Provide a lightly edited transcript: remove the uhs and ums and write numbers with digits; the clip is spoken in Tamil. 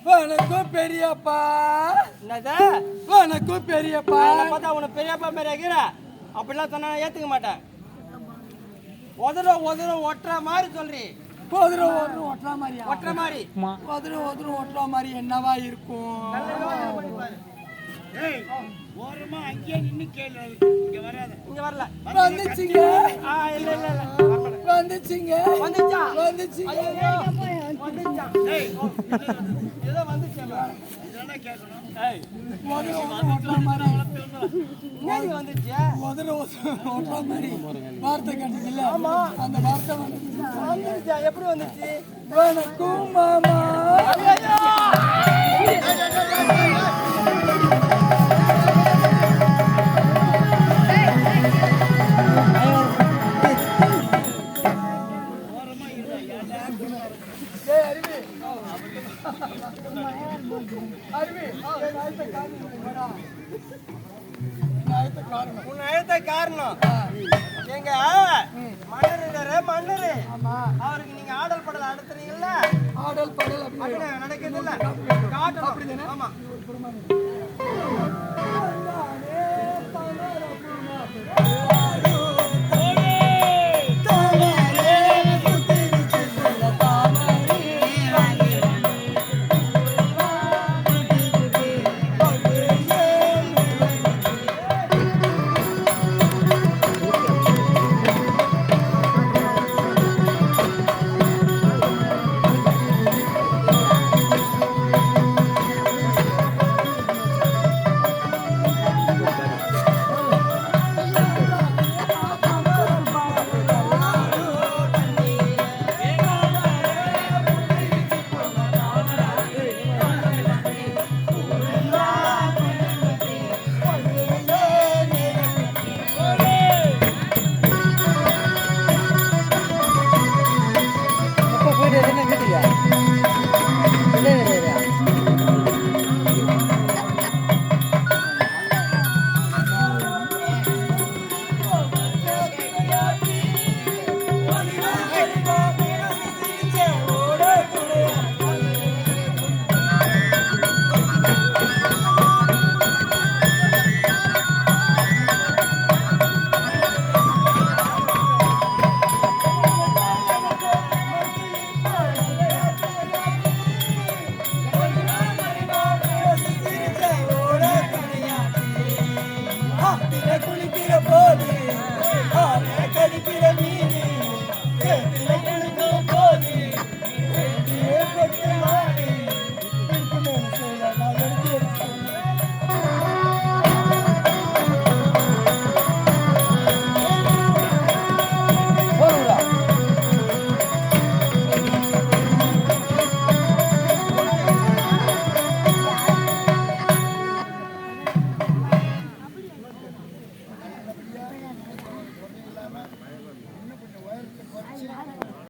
வணக்கம் பெரியப்பா. என்னது? வணக்கம் பெரியப்பா. பார்த்தா உனக்கு பெரியப்பா மாரி ஆகிற. அப்படிலாம் சொன்னா ஏத்துக்க மாட்டேன். ஒட்டுற மாதிரி சொல்றி. ஒட்டுற மாதிரியா? ஒட்டுற மாதிரி ஒட்டுற மாதிரி என்னவா இருக்கும்? ஓரமா அங்கேயே நின்னு கேளு. இங்க வராத. இங்க வரல. வந்துச்சுங்க. இல்ல வந்துச்சுங்க. வந்துச்சா? வந்துச்சுங்க. வந்துச்சா? ஏதோ வந்துச்சா? இதெல்லாம் கேட்கணும். ஒட்டுற மாதிரி என்னடி வந்துச்சு? ஒட்டுற மாதிரி வார்த்தை கேட்டீங்கல்ல, அந்த வார்த்தை வந்துச்சா? எப்படி வந்துச்சு? வணக்கம் மாமா. காரணம் எங்க மன்னரு அவருக்கு நீங்க ஆடல் படல அடுத்துறீங்கல்ல. ஆடல் படல் நடக்குது இல்ல காட்டணும் அப்படிதானே? ஆமா.